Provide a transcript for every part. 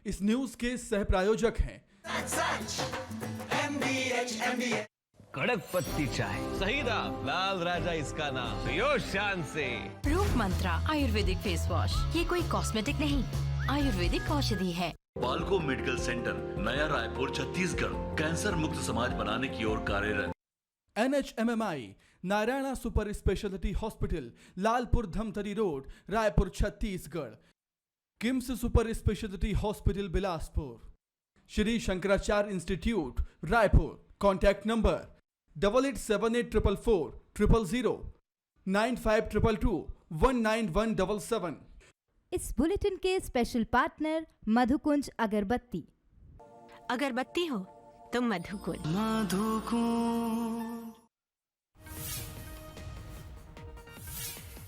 इस न्यूज के सह प्रायोजक हैं कड़क पत्ती चाय, सही दाम, लाल राजा इसका नाम, पियो शान से। रूप मंत्रा आयुर्वेदिक फेस वॉश, ये कोई कॉस्मेटिक नहीं, आयुर्वेदिक औषधि है। पाल्को मेडिकल सेंटर, नया रायपुर, छत्तीसगढ़, कैंसर मुक्त समाज बनाने की ओर कार्यरत। NHMMI Narayana super speciality hospital, Lalpur Dhamtari road, Raipur, Chhattisgarh. KIMS super speciality hospital, Bilaspur. Shri Shankaracharya institute, Raipur. Contact number 8878444000 9522219177। इस बुलेटिन के स्पेशल पार्टनर मधुकुंज अगरबत्ती। अगरबत्ती हो तो मधुकुंज।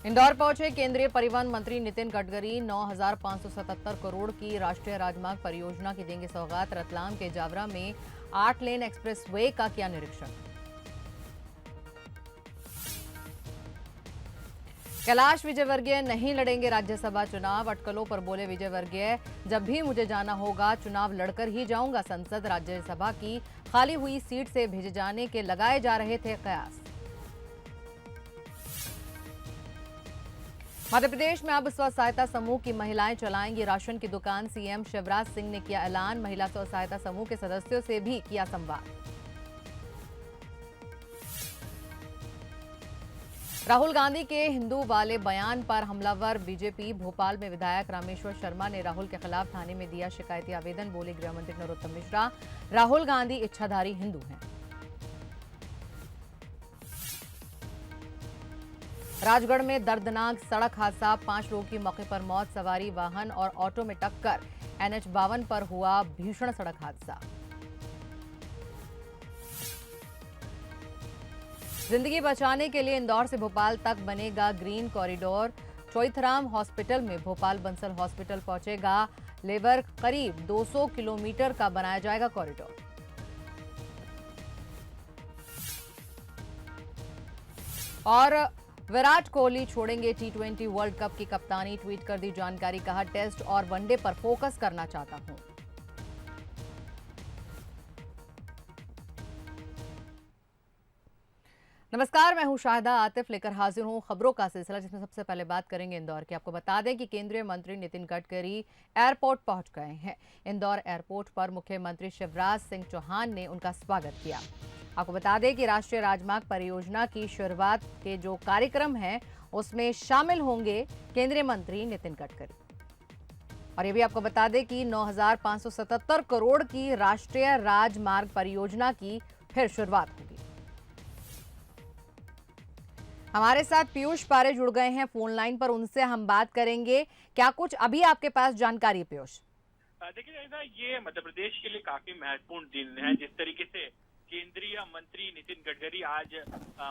इंदौर पहुंचे केंद्रीय परिवहन मंत्री नितिन गडकरी। 9,577 करोड़ की राष्ट्रीय राजमार्ग परियोजना की देंगे सौगात। रतलाम के जावरा में 8 लेन एक्सप्रेस वे का किया निरीक्षण। कैलाश विजयवर्गीय नहीं लड़ेंगे राज्यसभा चुनाव। अटकलों पर बोले विजयवर्गीय, जब भी मुझे जाना होगा चुनाव लड़कर ही जाऊंगा। संसद राज्यसभा की खाली हुई सीट से भेजे जाने के लगाए जा रहे थे कयास। मध्य प्रदेश में अब स्व सहायता समूह की महिलाएं चलाएंगी राशन की दुकान। सीएम शिवराज सिंह ने किया ऐलान। महिला स्व सहायता समूह के सदस्यों से भी किया संवाद। राहुल गांधी के हिंदू वाले बयान पर हमलावर बीजेपी। भोपाल में विधायक रामेश्वर शर्मा ने राहुल के खिलाफ थाने में दिया शिकायती आवेदन। बोले गृहमंत्री नरोत्तम मिश्रा, राहुल गांधी इच्छाधारी हिंदू हैं। राजगढ़ में दर्दनाक सड़क हादसा। 5 लोगों की मौके पर मौत। सवारी वाहन और ऑटो में टक्कर। NH-52 पर हुआ भीषण सड़क हादसा। जिंदगी बचाने के लिए इंदौर से भोपाल तक बनेगा ग्रीन कॉरिडोर। चौइथराम हॉस्पिटल में भोपाल बंसल हॉस्पिटल पहुंचेगा लेबर। करीब 200 किलोमीटर का बनाया जाएगा कॉरिडोर। और विराट कोहली छोड़ेंगे T20 वर्ल्ड कप की कप्तानी। ट्वीट कर दी जानकारी। कहा, टेस्ट और वनडे पर फोकस करना चाहता हूं। नमस्कार, मैं हूं शाहिदा आतिफ, लेकर हाजिर हूं खबरों का सिलसिला, जिसमें सबसे पहले बात करेंगे इंदौर की। आपको बता दें कि केंद्रीय मंत्री नितिन गडकरी एयरपोर्ट पहुंच गए हैं। इंदौर एयरपोर्ट पर मुख्यमंत्री शिवराज सिंह चौहान ने उनका स्वागत किया। आपको बता दें कि राष्ट्रीय राजमार्ग परियोजना की शुरुआत के जो कार्यक्रम है उसमें शामिल होंगे केंद्रीय मंत्री नितिन गडकरी। और ये भी आपको बता दें कि 9,577 करोड़ की राष्ट्रीय राजमार्ग परियोजना की फिर शुरुआत होगी। हमारे साथ पीयूष पारे जुड़ गए हैं फोन लाइन पर, उनसे हम बात करेंगे। क्या कुछ अभी आपके पास जानकारी है पीयूष? देखिए, ये मध्य प्रदेश के लिए काफी महत्वपूर्ण दिन है। जिस तरीके से केंद्रीय मंत्री नितिन गडकरी आज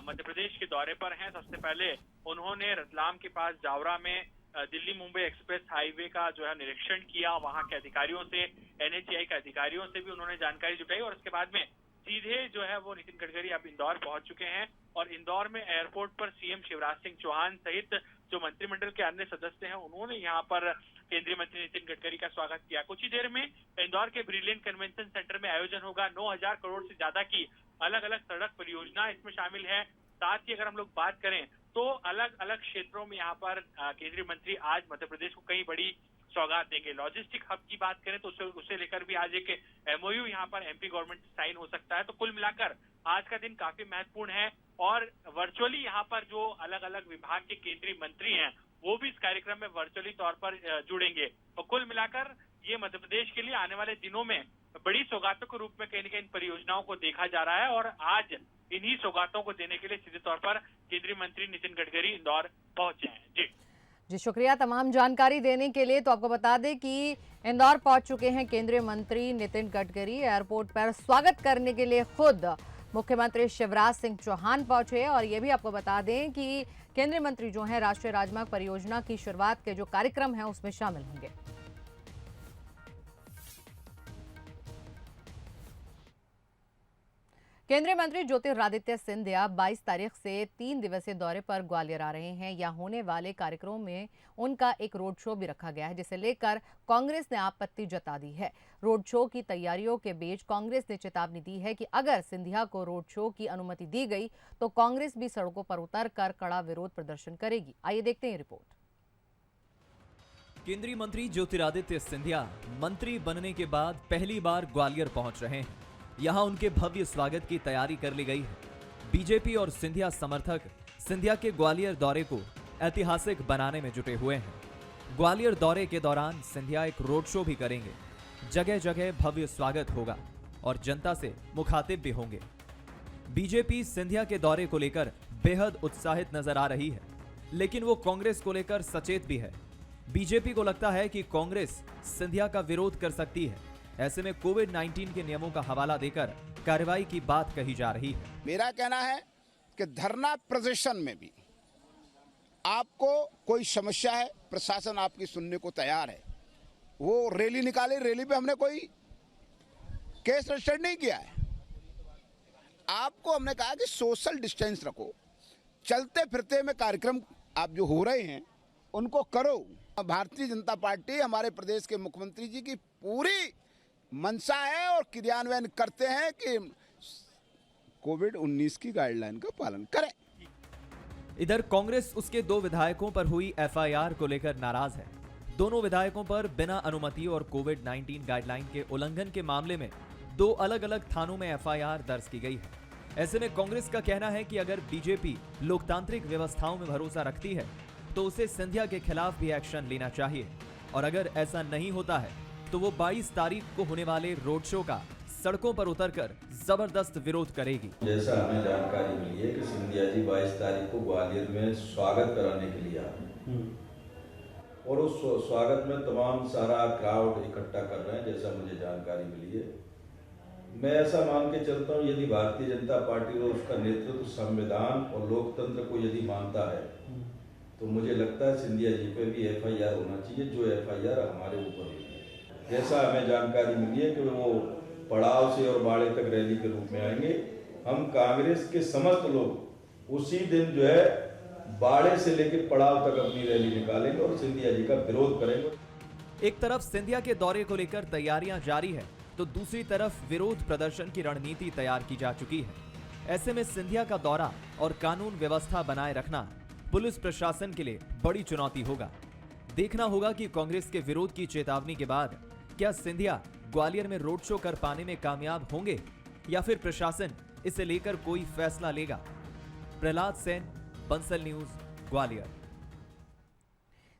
मध्य प्रदेश के दौरे पर हैं। सबसे पहले उन्होंने रतलाम के पास जावरा में दिल्ली मुंबई एक्सप्रेस हाईवे का जो है निरीक्षण किया। वहां के अधिकारियों से, NHAI के अधिकारियों से भी उन्होंने जानकारी जुटाई। और उसके बाद में सीधे जो है वो नितिन गडकरी अब इंदौर पहुंच चुके हैं। और इंदौर में एयरपोर्ट पर सीएम शिवराज सिंह चौहान सहित जो मंत्रिमंडल के अन्य सदस्य हैं, उन्होंने यहाँ पर केंद्रीय मंत्री नितिन गडकरी का स्वागत किया। कुछ ही देर में इंदौर के ब्रिलियंट कन्वेंशन सेंटर में आयोजन होगा। 9,000 करोड़ से ज्यादा की अलग अलग सड़क परियोजना इसमें शामिल है। साथ ही अगर हम लोग बात करें तो अलग अलग क्षेत्रों में यहाँ पर केंद्रीय मंत्री आज मध्य प्रदेश को कई बड़ी सौगात देंगे। लॉजिस्टिक हब की बात करें तो उसे लेकर भी आज एक MOU यहाँ पर MP गवर्नमेंट से साइन हो सकता है। तो कुल मिलाकर आज का दिन काफी महत्वपूर्ण है। और वर्चुअली यहाँ पर जो अलग अलग विभाग के केंद्रीय मंत्री हैं वो भी इस कार्यक्रम में वर्चुअली तौर पर जुड़ेंगे। तो कुल मिलाकर ये मध्य प्रदेश के लिए आने वाले दिनों में बड़ी सौगातों के रूप में कहीं न कहीं इन परियोजनाओं को देखा जा रहा है। और आज इन्हीं सौगातों को देने के लिए सीधे तौर पर केंद्रीय मंत्री नितिन गडकरी इंदौर पहुंचे हैं। जी शुक्रिया तमाम जानकारी देने के लिए। तो आपको बता दें कि इंदौर पहुंच चुके हैं केंद्रीय मंत्री नितिन गडकरी। एयरपोर्ट पर स्वागत करने के लिए खुद मुख्यमंत्री शिवराज सिंह चौहान पहुंचे। और ये भी आपको बता दें कि केंद्रीय मंत्री जो हैं राष्ट्रीय राजमार्ग परियोजना की शुरुआत के जो कार्यक्रम है उसमें शामिल होंगे। केंद्रीय मंत्री ज्योतिरादित्य सिंधिया 22 तारीख से 3 दिवसीय दौरे पर ग्वालियर आ रहे हैं। यहाँ होने वाले कार्यक्रमों में उनका एक रोड शो भी रखा गया है, जिसे लेकर कांग्रेस ने आपत्ति जता दी है। रोड शो की तैयारियों के बीच कांग्रेस ने चेतावनी दी है कि अगर सिंधिया को रोड शो की अनुमति दी गई तो कांग्रेस भी सड़कों पर उतरकर कड़ा विरोध प्रदर्शन करेगी। आइए देखते हैं रिपोर्ट। केंद्रीय मंत्री ज्योतिरादित्य सिंधिया मंत्री बनने के बाद पहली बार ग्वालियर पहुंच रहे हैं। यहां उनके भव्य स्वागत की तैयारी कर ली गई है। बीजेपी और सिंधिया समर्थक सिंधिया के ग्वालियर दौरे को ऐतिहासिक बनाने में जुटे हुए हैं। ग्वालियर दौरे के दौरान सिंधिया एक रोड शो भी करेंगे। जगह जगह भव्य स्वागत होगा और जनता से मुखातिब भी होंगे। बीजेपी सिंधिया के दौरे को लेकर बेहद उत्साहित नजर आ रही है, लेकिन वो कांग्रेस को लेकर सचेत भी है। बीजेपी को लगता है कि कांग्रेस सिंधिया का विरोध कर सकती है। ऐसे में कोविड-19 के नियमों का हवाला देकर कार्रवाई की बात कही जा रही है। मेरा कहना है कि धरना प्रदर्शन में भी आपको कोई समस्या है, प्रशासन आपकी सुनने को तैयार है। वो रैली निकाले, रैली पे हमने कोई केस रजिस्टर नहीं किया है। आपको हमने कहा कि सोशल डिस्टेंस रखो, चलते फिरते में कार्यक्रम आप जो हो रहे हैं उनको करो। भारतीय जनता पार्टी हमारे प्रदेश के मुख्यमंत्री जी की पूरी मंशा है और क्रियान्वयन करते हैं कि कोविड-19 की गाइडलाइन का पालन करें। इधर कांग्रेस उसके 2 विधायकों पर हुई एफआईआर को लेकर नाराज है। दोनों विधायकों पर बिना अनुमति और कोविड-19 गाइडलाइन के उल्लंघन के मामले में 2 अलग-अलग थानों में एफआईआर दर्ज की गई है। ऐसे में कांग्रेस का कहना है कि अगर बीजेपी लोकतांत्रिक व्यवस्थाओं में भरोसा रखती है तो उसे सिंधिया के खिलाफ भी एक्शन लेना चाहिए, और अगर ऐसा नहीं होता है तो वो 22 तारीख को होने वाले रोड शो का सड़कों पर उतरकर जबरदस्त विरोध करेगी। जैसा हमें जानकारी मिली है कि सिंधिया जी 22 तारीख को ग्वालियर में स्वागत कराने के लिए आए और उस स्वागत में तमाम सारा क्राउड इकट्ठा कर रहे हैं, जैसा मुझे जानकारी मिली है। मैं ऐसा मान के चलता हूँ, यदि भारतीय जनता पार्टी और उसका नेतृत्व संविधान और लोकतंत्र को यदि मानता है तो मुझे लगता है सिंधिया जी पे भी एफआईआर होना चाहिए, जो एफआईआर हमारे ऊपर हुई है। जैसा हमें जानकारी मिली है कि वो पड़ाव से और बाड़े तक रैली के रूप में आएंगे। हम कांग्रेस के समस्त लोग उसी दिन जो है बाड़े से लेकर पड़ाव तक अपनी रैली निकालेंगे और सिंधिया जी का विरोध करेंगे। एक तरफ सिंधिया के दौरे को लेकर तैयारियां जारी है तो दूसरी तरफ विरोध प्रदर्शन की रणनीति तैयार की जा चुकी है। ऐसे में सिंधिया का दौरा और कानून व्यवस्था बनाए रखना पुलिस प्रशासन के लिए बड़ी चुनौती होगा। देखना होगा कि कांग्रेस के विरोध की चेतावनी के बाद क्या सिंधिया ग्वालियर में रोड शो कर पाने में कामयाब होंगे या फिर प्रशासन इसे लेकर कोई फैसला लेगा। प्रहलाद सेन, बंसल न्यूज, ग्वालियर।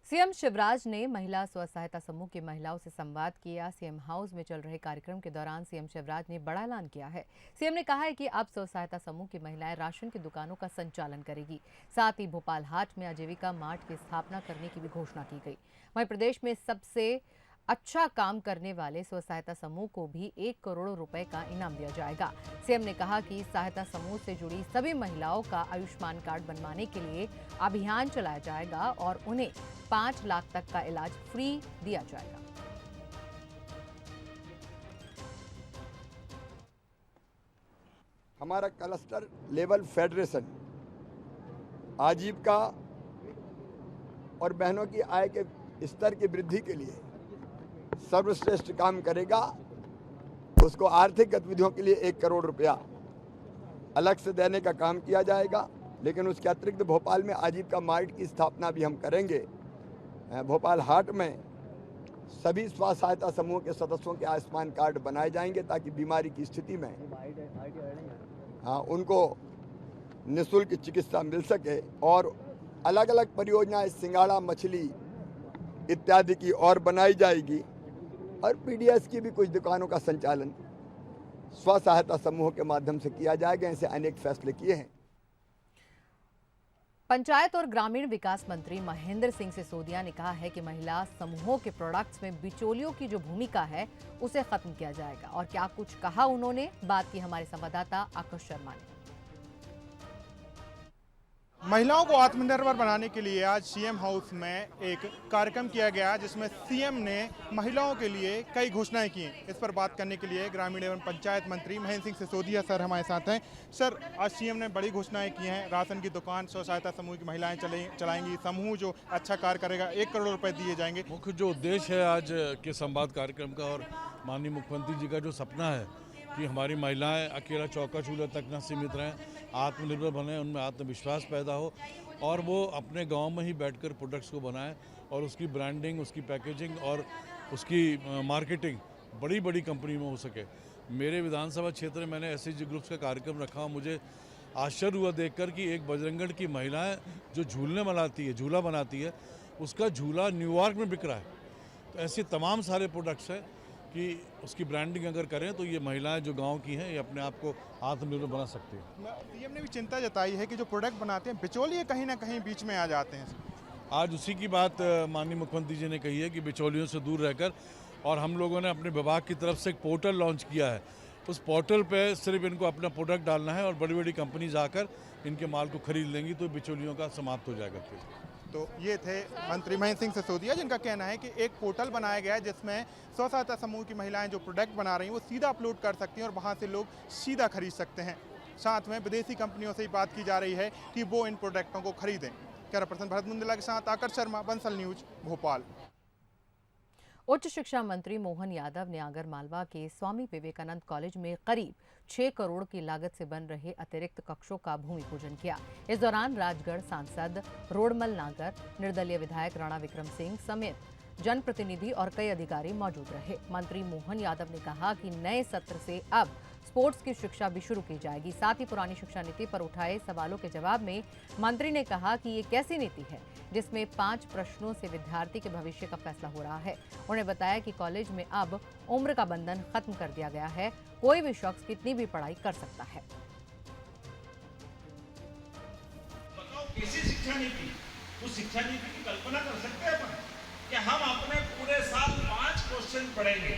सीएम शिवराज ने महिला स्व सहायता समूह की महिलाओं से संवाद किया। सीएम हाउस में चल रहे कार्यक्रम के दौरान सीएम शिवराज ने बड़ा ऐलान किया है। सीएम ने कहा है कि अब स्व सहायता समूह की महिलाएं राशन की दुकानों का संचालन करेगी। साथ ही भोपाल हाट में आजीविका मार्ट की स्थापना करने की भी घोषणा की गई। वहीं प्रदेश में सबसे अच्छा काम करने वाले स्व सहायता समूह को भी 1 करोड़ रुपए का इनाम दिया जाएगा। सीएम ने कहा कि सहायता समूह से जुड़ी सभी महिलाओं का आयुष्मान कार्ड बनवाने के लिए अभियान चलाया जाएगा और उन्हें 5 लाख तक का इलाज फ्री दिया जाएगा। हमारा क्लस्टर लेवल फेडरेशन आजीविका और बहनों की आय के स्तर की वृद्धि के लिए सर्वश्रेष्ठ काम करेगा। उसको आर्थिक गतिविधियों के लिए 1 करोड़ रुपया अलग से देने का काम किया जाएगा। लेकिन उसके अतिरिक्त भोपाल में आजीविका मार्ट की स्थापना भी हम करेंगे। भोपाल हाट में सभी स्व सहायता समूह के सदस्यों के आयुष्मान कार्ड बनाए जाएंगे ताकि बीमारी की स्थिति में उनको निःशुल्क चिकित्सा मिल सके। और अलग अलग परियोजनाएं सिंगाड़ा मछली इत्यादि की और बनाई जाएगी और पीडीएस की भी कुछ दुकानों का संचालन स्व सहायता समूह के माध्यम से किया जाएगा। ऐसे अनेक फैसले किए हैं। पंचायत और ग्रामीण विकास मंत्री महेंद्र सिंह सिसोदिया ने कहा है कि महिला समूहों के प्रोडक्ट्स में बिचौलियों की जो भूमिका है उसे खत्म किया जाएगा। और क्या कुछ कहा उन्होंने, बात की हमारे संवाददाता आकाश शर्मा ने। महिलाओं को आत्मनिर्भर बनाने के लिए आज सीएम हाउस में एक कार्यक्रम किया गया जिसमें सीएम ने महिलाओं के लिए कई घोषणाएं की। इस पर बात करने के लिए ग्रामीण एवं पंचायत मंत्री महेंद्र सिंह सिसोदिया सर हमारे साथ हैं। सर, आज सीएम ने बड़ी घोषणाएं की हैं। राशन की दुकान स्व सहायता समूह की महिलाएं चलाएंगी, समूह जो अच्छा कार्य करेगा 1 करोड़ रुपए दिए जाएंगे। मुख्य जो उद्देश्य है आज के संवाद कार्यक्रम का और माननीय मुख्यमंत्री जी का जो सपना है कि हमारी महिलाएं अकेला चौका चूल्हा तक न सीमित रहें, आत्मनिर्भर बने, उनमें आत्मविश्वास पैदा हो और वो अपने गांव में ही बैठकर प्रोडक्ट्स को बनाएं और उसकी ब्रांडिंग, उसकी पैकेजिंग और उसकी मार्केटिंग बड़ी बड़ी कंपनी में हो सके। मेरे विधानसभा क्षेत्र में मैंने एसएचजी ग्रुप्स का कार्यक्रम रखा। मुझे आश्चर्य हुआ देखकर कि एक बजरंगगढ़ की महिलाएं जो झूला बनाती है, उसका झूला न्यूयॉर्क में बिक रहा है। तो ऐसे तमाम सारे प्रोडक्ट्स हैं कि उसकी ब्रांडिंग अगर करें तो ये महिलाएं जो गांव की हैं ये अपने आप को आत्मनिर्भर बना सकती हैं। सीएम ने भी चिंता जताई है कि जो प्रोडक्ट बनाते हैं बिचौलिए कहीं ना कहीं बीच में आ जाते हैं। आज उसी की बात माननीय मुख्यमंत्री जी ने कही है कि बिचौलियों से दूर रहकर, और हम लोगों ने अपने विभाग की तरफ से एक पोर्टल लॉन्च किया है। उस पोर्टल पे सिर्फ इनको अपना प्रोडक्ट डालना है और बड़ी बड़ी कंपनीज आकर इनके माल को खरीद लेंगी तो बिचौलियों का समाप्त हो जाएगा। तो ये थे मंत्री महेंद्र सिंह सिसोदिया, जिनका कहना है कि एक पोर्टल बनाया गया है जिसमें स्व सहायता समूह की महिलाएं जो प्रोडक्ट बना रही हैं वो सीधा अपलोड कर सकती हैं और वहां से लोग सीधा खरीद सकते हैं। साथ में विदेशी कंपनियों से बात की जा रही है कि वो इन प्रोडक्टों को खरीदें। कैमरा पर्सन भरत मुंदला के साथ आकर्ष शर्मा, बंसल न्यूज, भोपाल। उच्च शिक्षा मंत्री मोहन यादव ने आगरमालवा के स्वामी विवेकानंद कॉलेज में करीब 6 करोड़ की लागत से बन रहे अतिरिक्त कक्षों का भूमि पूजन किया। इस दौरान राजगढ़ सांसद रोडमल नागर, निर्दलीय विधायक राणा विक्रम सिंह समेत जनप्रतिनिधि और कई अधिकारी मौजूद रहे। मंत्री मोहन यादव ने कहा कि नए सत्र से अब स्पोर्ट्स की शिक्षा भी शुरू की जाएगी। साथ ही पुरानी शिक्षा नीति पर उठाए सवालों के जवाब में मंत्री ने कहा कि ये कैसी नीति है जिसमें 5 प्रश्नों से विद्यार्थी के भविष्य का फैसला हो रहा है। उन्होंने बताया कि कॉलेज में अब उम्र का बंधन खत्म कर दिया गया है, कोई भी शख्स कितनी भी पढ़ाई कर सकता है। बताओ कैसी शिक्षा नीति, उस शिक्षा नीति की कल्पना कर सकते हैं अपन कि हम अपने पूरे साल 5 क्वेश्चन पढ़ेंगे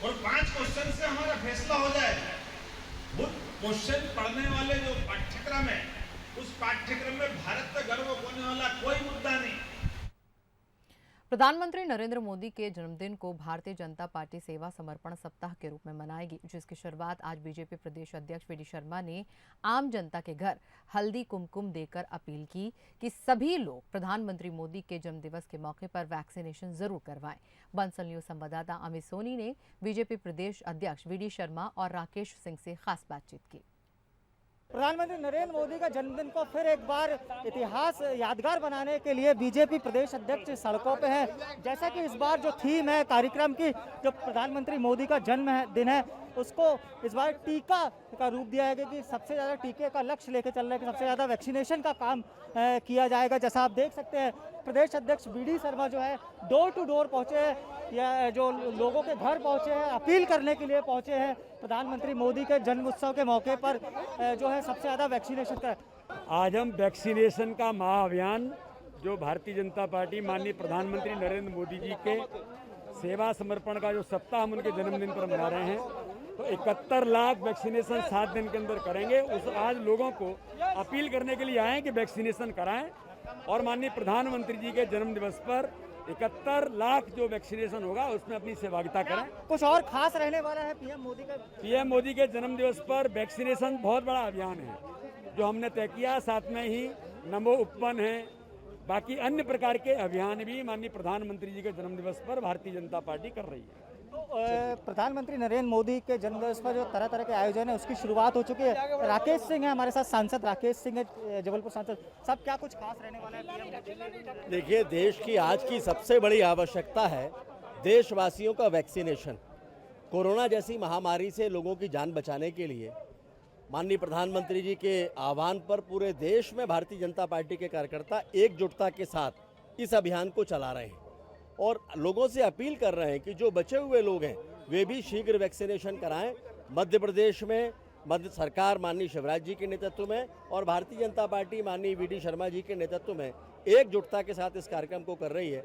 और 5 क्वेश्चन से हमारा फैसला हो जाएगा। वो क्वेश्चन पढ़ने वाले जो पाठ्यक्रम है, उस पाठ्यक्रम में भारत का गर्व होने वाला कोई मुद्दा नहीं। प्रधानमंत्री नरेंद्र मोदी के जन्मदिन को भारतीय जनता पार्टी सेवा समर्पण सप्ताह के रूप में मनाएगी, जिसकी शुरुआत आज बीजेपी प्रदेश अध्यक्ष वीडी शर्मा ने आम जनता के घर हल्दी कुमकुम देकर अपील की कि सभी लोग प्रधानमंत्री मोदी के जन्मदिवस के मौके पर वैक्सीनेशन जरूर करवाएं। बंसल न्यूज संवाददाता अमित सोनी ने बीजेपी प्रदेश अध्यक्ष वीडी शर्मा और राकेश सिंह से खास बातचीत की। प्रधानमंत्री नरेंद्र मोदी का जन्मदिन को फिर एक बार इतिहास यादगार बनाने के लिए बीजेपी प्रदेश अध्यक्ष सड़कों पे हैं। जैसा कि इस बार जो थीम है कार्यक्रम की, जो प्रधानमंत्री मोदी का जन्मदिन है, उसको इस बार टीका का रूप दिया है कि सबसे ज़्यादा टीके का लक्ष्य लेकर चल रहे हैं कि सबसे ज़्यादा वैक्सीनेशन का काम किया जाएगा। जैसा आप देख सकते हैं प्रदेश अध्यक्ष वीडी शर्मा जो है डोर टू डोर पहुँचे हैं, या जो लोगों के घर पहुँचे हैं, अपील करने के लिए पहुँचे हैं प्रधानमंत्री मोदी के जन्म उत्सव के मौके पर जो है सबसे ज़्यादा वैक्सीनेशन का। आज हम वैक्सीनेशन का महाअभियान जो भारतीय जनता पार्टी माननीय प्रधानमंत्री नरेंद्र मोदी जी के सेवा समर्पण का जो सप्ताह हम उनके जन्मदिन पर मना रहे हैं, तो 71 लाख वैक्सीनेशन 7 दिन के अंदर करेंगे। उस आज लोगों को अपील करने के लिए आए कि वैक्सीनेशन कराएं और माननीय प्रधानमंत्री जी के जन्म दिवस पर 71 लाख जो वैक्सीनेशन होगा उसमें अपनी सहभागिता करें। कुछ और खास रहने वाला है पीएम मोदी के जन्म दिवस पर वैक्सीनेशन बहुत बड़ा अभियान है जो हमने तय किया। साथ में ही नमो उपवन है, बाकी अन्य प्रकार के अभियान भी माननीय प्रधानमंत्री जी के जन्म दिवस पर भारतीय जनता पार्टी कर रही है। प्रधानमंत्री नरेंद्र मोदी के जन्मदिवस पर जो तरह तरह के आयोजन है उसकी शुरुआत हो चुकी है। राकेश सिंह है हमारे साथ, सांसद राकेश सिंह है जबलपुर सांसद। सब क्या कुछ खास रहने वाला है? देखिए, देश की आज की सबसे बड़ी आवश्यकता है देशवासियों का वैक्सीनेशन। कोरोना जैसी महामारी से लोगों की जान बचाने के लिए माननीय प्रधानमंत्री जी के आह्वान पर पूरे देश में भारतीय जनता पार्टी के कार्यकर्ता एकजुटता के साथ इस अभियान को चला रहे हैं और लोगों से अपील कर रहे हैं कि जो बचे हुए लोग हैं वे भी शीघ्र वैक्सीनेशन कराएं। मध्य प्रदेश में मध्य सरकार माननीय शिवराज जी के नेतृत्व में और भारतीय जनता पार्टी माननीय वीडी शर्मा जी के नेतृत्व में एकजुटता के साथ इस कार्यक्रम को कर रही है।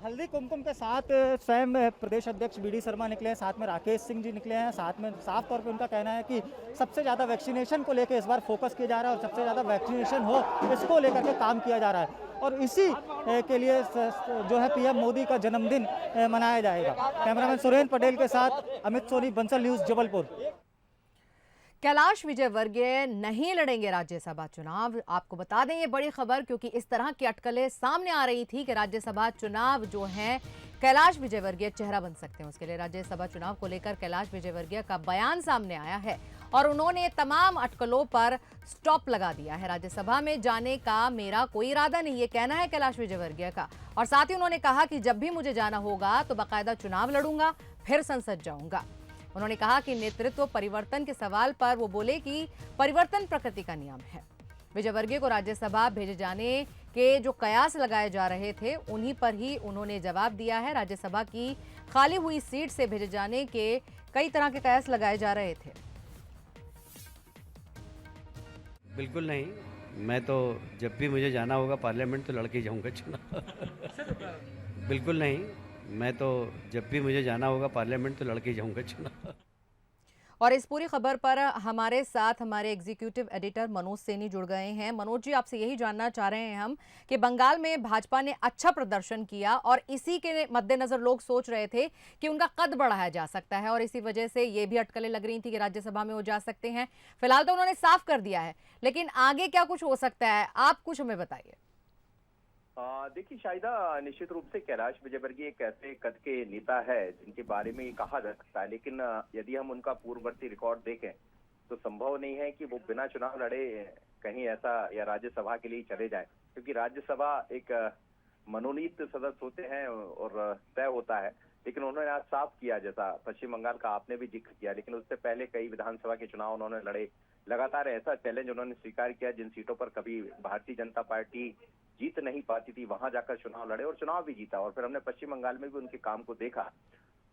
हल्दी कुमकुम के साथ स्वयं प्रदेश अध्यक्ष बी डी शर्मा निकले हैं, साथ में राकेश सिंह जी निकले हैं, साथ में साफ तौर पे उनका कहना है कि सबसे ज़्यादा वैक्सीनेशन को लेकर इस बार फोकस किया जा रहा है और सबसे ज़्यादा वैक्सीनेशन हो इसको लेकर के काम किया जा रहा है और इसी के लिए जो है पीएम मोदी का जन्मदिन मनाया जाएगा। कैमरामैन सुरेंद्र पटेल के साथ अमित सोनी, बंसल न्यूज़, जबलपुर। कैलाश विजयवर्गीय नहीं लड़ेंगे राज्यसभा चुनाव। आपको बता दें ये बड़ी खबर, क्योंकि इस तरह की अटकलें सामने आ रही थी कि राज्यसभा चुनाव जो है कैलाश विजयवर्गीय चेहरा बन सकते हैं। उसके लिए राज्यसभा चुनाव को लेकर कैलाश विजयवर्गीय का बयान सामने आया है और उन्होंने तमाम अटकलों पर स्टॉप लगा दिया है। राज्यसभा में जाने का मेरा कोई इरादा नहीं, ये कहना है कैलाश विजयवर्गीय का। और साथ ही उन्होंने कहा कि जब भी मुझे जाना होगा तो बाकायदा चुनाव लड़ूंगा, फिर संसद जाऊंगा। उन्होंने कहा कि नेतृत्व परिवर्तन के सवाल पर वो बोले कि परिवर्तन प्रकृति का नियम है। विजयवर्गीय को राज्यसभा भेजे जाने के जो कयास लगाए जा रहे थे उन्हीं पर ही उन्होंने जवाब दिया है। राज्यसभा की खाली हुई सीट से भेजे जाने के कई तरह के कयास लगाए जा रहे थे। बिल्कुल नहीं, मैं तो जब भी मुझे जाना होगा पार्लियामेंट तो लड़के जाऊंगा चुनाव। बिल्कुल नहीं, मैं तो जब भी मुझे जाना होगा पार्लियामेंट तो लड़के जाऊंगा चुनाव। और इस पूरी खबर पर हमारे साथ हमारे एग्जीक्यूटिव एडिटर मनोज सेनी जुड़ गए हैं। मनोज जी, आपसे यही जानना चाह रहे हैं हम कि बंगाल में भाजपा ने अच्छा प्रदर्शन किया और इसी के मद्देनजर लोग सोच रहे थे कि उनका कद बढ़ाया जा सकता है और इसी वजह से ये भी अटकलें लग रही थी कि राज्यसभा में वो जा सकते हैं। फिलहाल तो उन्होंने साफ कर दिया है, लेकिन आगे क्या कुछ हो सकता है, आप कुछ हमें बताइए। देखिए शाहिदा, निश्चित रूप से कैलाश विजयवर्गीय एक ऐसे कद के नेता है जिनके बारे में ये कहा जा सकता है, लेकिन यदि हम उनका पूर्ववर्ती रिकॉर्ड देखें तो संभव नहीं है कि वो बिना चुनाव लड़े कहीं ऐसा या राज्यसभा के लिए चले जाए, क्योंकि राज्यसभा एक मनोनीत सदस्य होते हैं और तय होता है। लेकिन उन्होंने आज साफ किया, जैसा पश्चिम बंगाल का आपने भी जिक्र किया, लेकिन उससे पहले कई विधानसभा के चुनाव उन्होंने लड़े। लगातार ऐसा चैलेंज उन्होंने स्वीकार किया जिन सीटों पर कभी भारतीय जनता पार्टी जीत नहीं पाती थी, वहां जाकर चुनाव लड़े और चुनाव भी जीता। और फिर हमने पश्चिम बंगाल में भी उनके काम को देखा।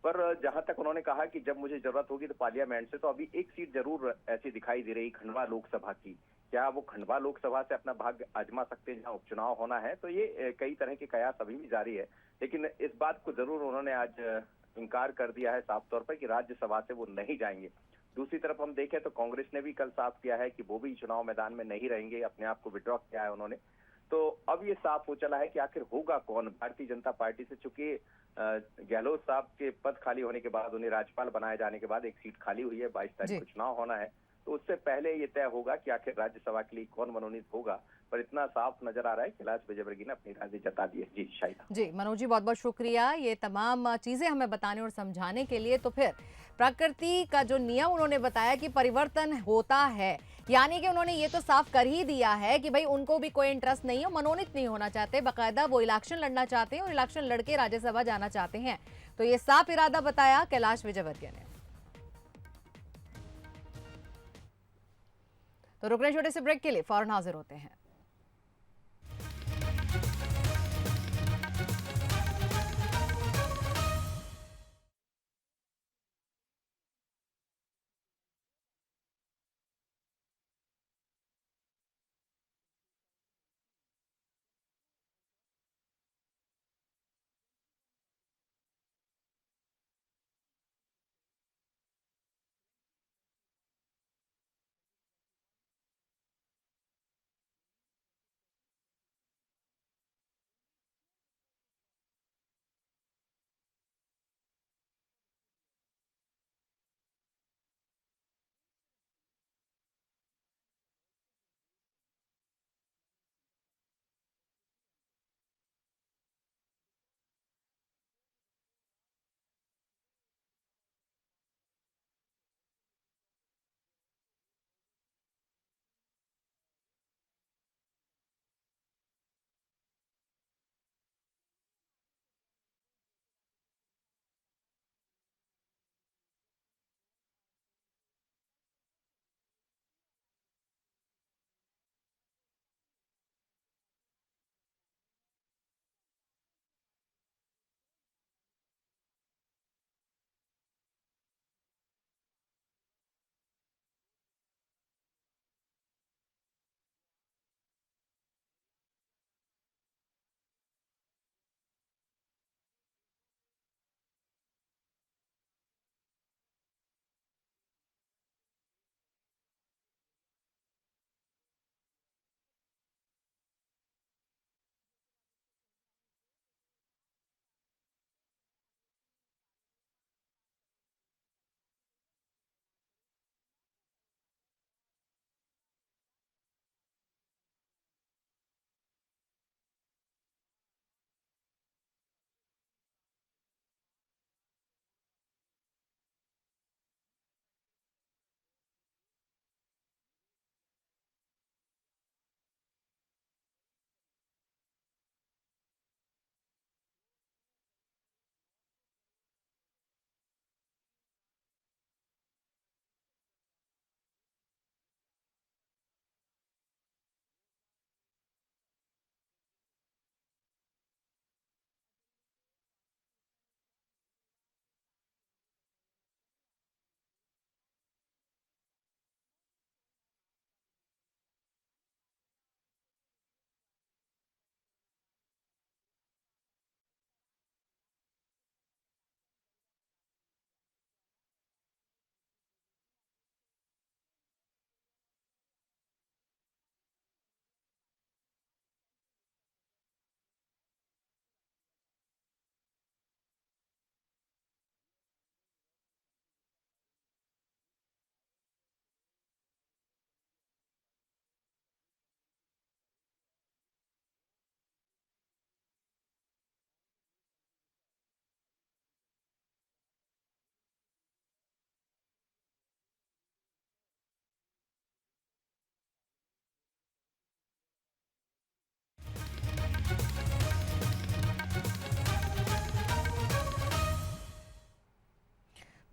पर जहां तक उन्होंने कहा कि जब मुझे जरूरत होगी तो पार्लियामेंट से, तो अभी एक सीट जरूर ऐसी दिखाई दे रही, खंडवा लोकसभा की। क्या वो खंडवा लोकसभा से अपना भाग्य आजमा सकते हैं जहां उपचुनाव होना है? तो ये कई तरह के कयास अभी भी जारी है, लेकिन इस बात को जरूर उन्होंने आज इंकार कर दिया है साफ तौर पर कि राज्यसभा से वो नहीं जाएंगे। दूसरी तरफ हम देखें तो कांग्रेस ने भी कल साफ किया है कि वो भी चुनाव मैदान में नहीं रहेंगे, अपने आप को विड्रॉ किया है उन्होंने। तो अब ये साफ हो चला है कि आखिर होगा कौन भारतीय जनता पार्टी से। चूंकि गहलोत साहब के पद खाली होने के बाद, उन्हें राज्यपाल बनाए जाने के बाद एक सीट खाली हुई है, 22 तारीख को चुनाव होना है, तो उससे पहले ये तय होगा कि आखिर राज्यसभा के लिए कौन मनोनीत होगा। पर इतना साफ नजर आ रहा है कैलाश विजयवर्गीय ने अपनी राजी जता दी है। जी शाहिदा। जी मनोज जी, बहुत बहुत शुक्रिया ये तमाम चीजें हमें बताने और समझाने के लिए। तो फिर प्रकृति का जो नियम उन्होंने बताया कि परिवर्तन होता है, यानी कि उन्होंने ये तो साफ कर ही दिया है कि भाई उनको भी कोई इंटरेस्ट नहीं है, मनोनीत नहीं होना चाहते, बाकायदा वो इलेक्शन लड़ना चाहते हैं और इलेक्शन लड़के राज्यसभा जाना चाहते हैं। तो ये साफ इरादा बताया कैलाश विजयवर्गीय ने। तो रुक रहे छोटे से ब्रेक के लिए, फौरन हाजिर होते हैं।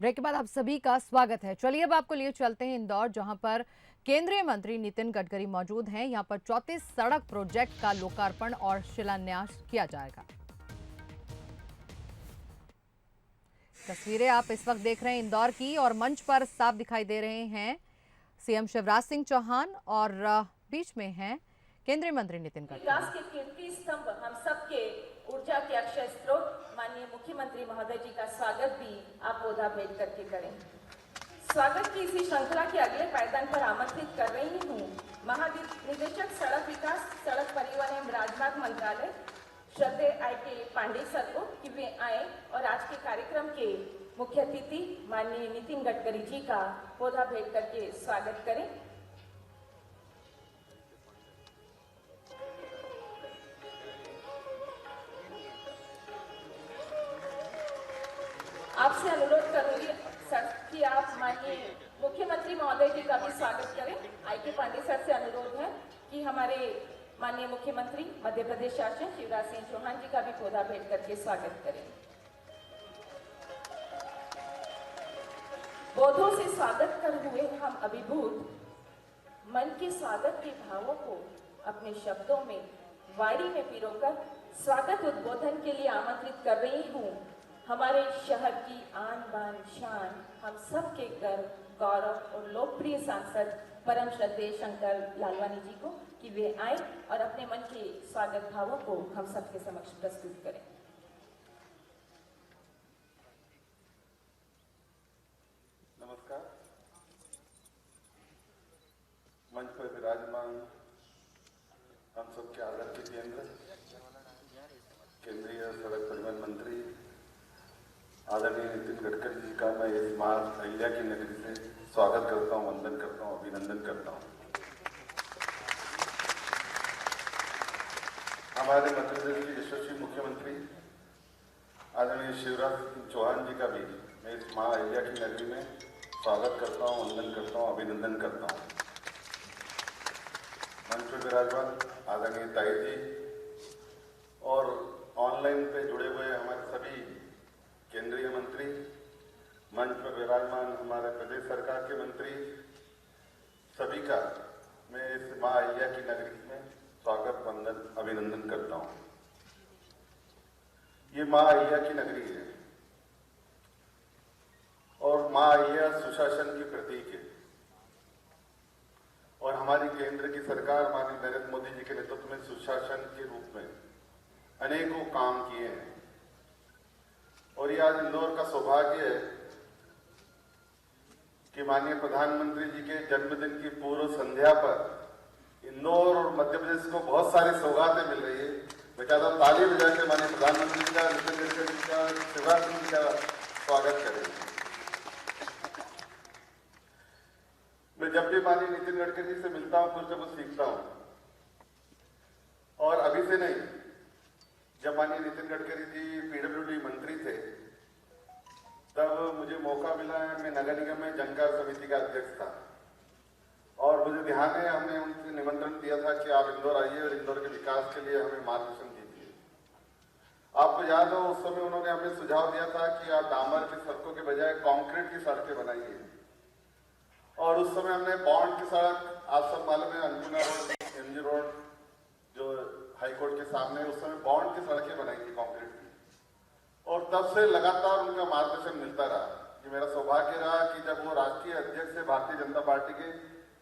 ब्रेक के बाद आप सभी का स्वागत है। चलिए अब आपको लिए चलते हैं इंदौर, जहां पर केंद्रीय मंत्री नितिन गडकरी मौजूद हैं। यहां पर 34 सड़क प्रोजेक्ट का लोकार्पण और शिलान्यास किया जाएगा। तस्वीरें आप इस वक्त देख रहे हैं इंदौर की, और मंच पर साफ दिखाई दे रहे हैं सीएम शिवराज सिंह चौहान और बीच में हैं केंद्रीय मंत्री नितिन गडकरी। विकास के कीर्ति स्तंभ, हम सबके ऊर्जा के अक्षय स्रोत माननीय मुख्यमंत्री महोदय जी का स्वागत भी आप पौधा भेंट करके करें। स्वागत की इसी श्रृंखला के अगले पायदान पर आमंत्रित कर रही हूँ महानिदेशक सड़क विकास, सड़क परिवहन एवं राजमार्ग मंत्रालय श्रद्धेय आई.के. पांडे सर को कि वे आए और आज के कार्यक्रम के मुख्य अतिथि माननीय नितिन गडकरी जी का पौधा भेंट करके स्वागत करें। आपसे अनुरोध करूंगी सर कि आप माननीय मुख्यमंत्री महोदय जी का भी स्वागत करें। आई.के. पांडे सर से अनुरोध है कि हमारे माननीय मुख्यमंत्री मध्य प्रदेश शासन शिवराज सिंह चौहान जी का भी पौधा भेंट करके स्वागत करें। पौधों से स्वागत कर हुए हम अभिभूत मन के स्वागत के भावों को अपने शब्दों में वाणी में पिरोकर स्वागत उद्बोधन के लिए आमंत्रित कर रही हूँ हमारे शहर की आन बान शान, हम सबके गर्व गौरव और लोकप्रिय सांसद परम श्रद्धेय शंकर लालवानी जी को कि वे आए और अपने मन के स्वागत भावों को हम सबके समक्ष प्रस्तुत करें। नमस्कार। मंच पर विराजमान हम सबके आदर के केंद्र केंद्रीय सड़क परिवहन मंत्री आदरणीय नितिन गडकरी जी का मैं इस मां अहिल्या की नगरी से स्वागत करता हूं, वंदन करता हूं, अभिनंदन करता हूं। हमारे मध्य प्रदेश के यशस्वी मुख्यमंत्री आदरणीय शिवराज सिंह चौहान जी का भी मैं इस मां अहिल्या की नगरी में स्वागत करता हूं, वंदन करता हूं, अभिनंदन करता हूं। मंच पर विराजमान आदरणीय ताई जी और ऑनलाइन पे जुड़े हुए हमारे सभी केंद्रीय मंत्री, मंच पर विराजमान हमारे प्रदेश सरकार के मंत्री, सभी का मैं इस मां अहिल्या की नगरी में स्वागत, वंदन, अभिनंदन करता हूं। ये मां अहिल्या की नगरी है और मां अहिल्या सुशासन की प्रतीक है और हमारी केंद्र की सरकार माननीय नरेंद्र मोदी जी के नेतृत्व में सुशासन के रूप में अनेकों काम किए हैं और ये आज इंदौर का सौभाग्य है कि माननीय प्रधानमंत्री जी के जन्मदिन की पूर्व संध्या पर इंदौर और मध्य प्रदेश को बहुत सारी सौगातें मिल रही है। मैं चाहता हूँ ताली बजा के माननीय प्रधानमंत्री जी का, नितिन गडकरी जी का, शिवराज सिंह जी का स्वागत करें। मैं जब भी माननीय नितिन गडकरी जी से मिलता हूँ कुछ न कुछ सीखता हूँ और अभी से नहीं, जब माननीय नितिन गडकरी जी पीडब्ल्यूडी मंत्री थे तब मुझे मौका मिला है, मैं नगर निगम में जनकार समिति का अध्यक्ष था और मुझे ध्यान है हमने उनसे निमंत्रण दिया था कि आप इंदौर आइए और इंदौर के विकास के लिए हमें मार्गदर्शन दीजिए। आपको याद हो उस समय उन्होंने हमें सुझाव दिया था कि आप डामर की सड़कों के बजाय कंक्रीट की सड़कें बनाइए और उस समय हमने बॉन्ड की सड़क, आप सब मालूम है अन्नपूर्णा रोड, एमजी रोड जो हाईकोर्ट के सामने, उस समय बॉन्ड की सड़कें बनाई थी कंक्रीट की और तब से लगातार उनका मार्गदर्शन मिलता रहा। कि मेरा सौभाग्य रहा कि जब वो राष्ट्रीय अध्यक्ष थे भारतीय जनता पार्टी के,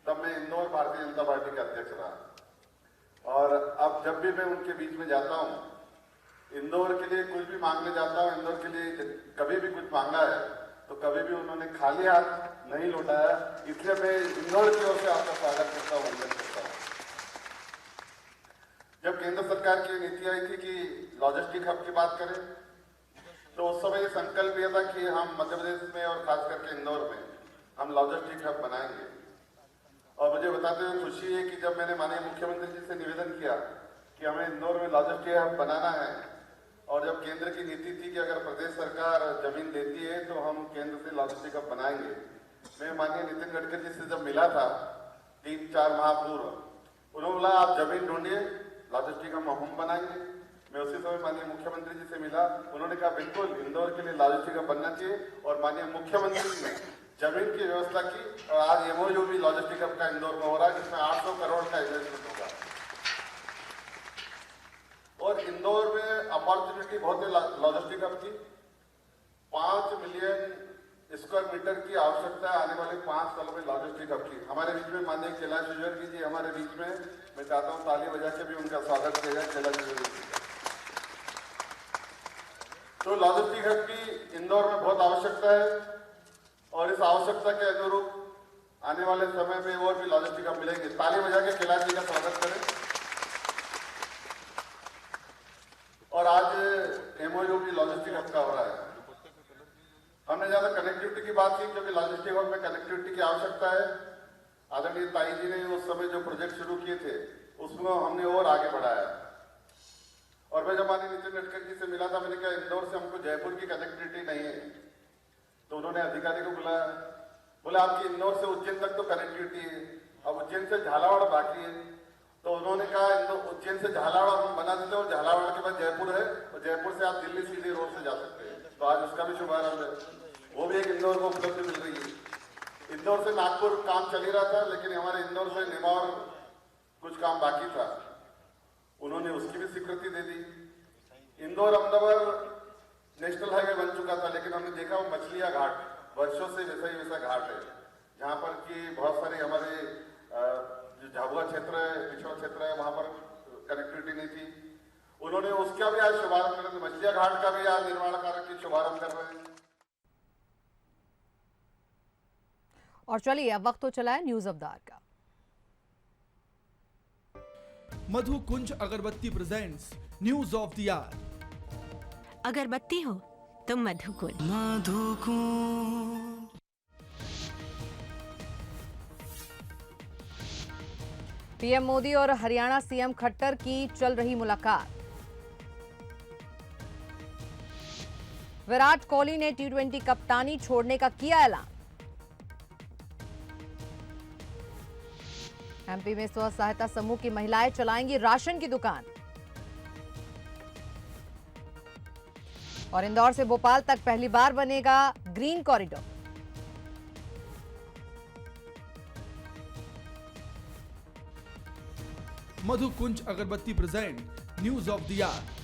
तब मैं इंदौर भारतीय जनता पार्टी का अध्यक्ष रहा और अब जब भी मैं उनके बीच में जाता हूँ, इंदौर के लिए कुछ भी मांगने जाता हूँ, इंदौर के लिए कभी भी कुछ मांगा है तो कभी भी उन्होंने खाली हाथ नहीं लौटाया, इसलिए मैं इंदौर की ओर से आपका स्वागत करता हूँ, वंदन करता हूँ। जब केंद्र सरकार की नीति आई थी कि लॉजिस्टिक हब की बात करें तो उस समय ये संकल्प लिया था कि हम मध्य प्रदेश में और खास करके इंदौर में हम लॉजिस्टिक हब बनाएंगे और मुझे बताते हुए खुशी है कि जब मैंने माननीय मुख्यमंत्री जी से निवेदन किया कि हमें इंदौर में लॉजिस्टिक हब बनाना है और जब केंद्र की नीति थी कि अगर प्रदेश सरकार जमीन देती है तो हम केंद्र से लॉजिस्टिक हब बनाएंगे, मैं माननीय नितिन गडकरी जी से जब मिला था 3-4 माह पूर्व, उन्होंने बोला आप जमीन ढूंढिए, लॉजिस्टिक हब हम बनाएंगे। मैं उसी समय माननीय मुख्यमंत्री जी से मिला, उन्होंने कहा बिल्कुल इंदौर के लिए लॉजिस्टिक हब बनना चाहिए और माननीय मुख्यमंत्री जी ने जमीन की व्यवस्था की और आज एमओयू भी लॉजिस्टिक हब का इंदौर में हो रहा है जिसमें 800 करोड़ का इन्वेस्टमेंट होगा। और इंदौर में अपॉर्चुनिटी बहुत है लॉजिस्टिक हब की। 5 मिलियन स्क्वायर मीटर की आवश्यकता है आने वाले 5 सालों में लॉजिस्टिक हब की। हमारे बीच में माननीय कैलाश विजयवर्गीय जी हमारे बीच में, मैं चाहता हूं ताली बजा के भी उनका स्वागत किया जाए कैलाश विजयवर्गीय जी। तो लॉजिस्टिक हब की इंदौर में बहुत आवश्यकता है और इस आवश्यकता के अनुरूप आने वाले समय में और भी लॉजिस्टिक हब मिलेंगे। ताली बजा के कैलाश जी का स्वागत करें। और आज एमओयू भी लॉजिस्टिक हब का हो रहा है। हमने ज्यादा कनेक्टिविटी की बात की क्योंकि लॉजिस्टिक हब में कनेक्टिविटी की आवश्यकता है। आदरणीय ताई जी ने उस समय जो प्रोजेक्ट शुरू किए थे उसमें हमने और आगे बढ़ाया। और मैं जब माननीय नितिन गडकरी जी से मिला था, मैंने कहा इंदौर से हमको जयपुर की कनेक्टिविटी नहीं है, तो उन्होंने अधिकारी को बुलाया, बोले आपकी इंदौर से उज्जैन तक तो कनेक्टिविटी है, अब उज्जैन से झालावाड़ बाकी है। तो उन्होंने कहा उज्जैन से झालावाड़ हम बना देते हैं और झालावाड़ के बाद जयपुर है और जयपुर से आप दिल्ली सीधे रोड से जा सकते हैं। तो आज उसका भी शुभारंभ है, वो भी एक इंदौर को उपलब्धि मिल रही है। इंदौर से नागपुर काम चल ही रहा था लेकिन हमारे इंदौर से निमौर कुछ काम बाकी था, उन्होंने उसकी भी स्वीकृति दे दी। इंदौर अहमदाबाद नेशनल हाईवे बन चुका था लेकिन हमने देखा वो मछलिया घाट वर्षों से वैसा ही वैसा घाट है जहाँ पर कि बहुत सारे हमारे जो झाबुआ क्षेत्र है, पिछड़ा क्षेत्र है, वहां पर कनेक्टिविटी नहीं थी। उन्होंने उसका भी आज शुभारंभ कर, मछलिया घाट का भी आज निर्माण कार्य की शुभारंभ कर रहे हैं। और चलिए अब वक्त तो चला है न्यूज अवतार का। Madhu Kunj Agarbatti presents news of the hour. अगरबत्ती हो तो मधु कुंज। पीएम मोदी और हरियाणा सीएम खट्टर की चल रही मुलाकात। विराट कोहली ने T20 कप्तानी छोड़ने का किया ऐलान। एमपी में स्व सहायता समूह की महिलाएं चलाएंगी राशन की दुकान। और इंदौर से भोपाल तक पहली बार बनेगा green corridor. Madhu Kunj Agarbatti present news of the our.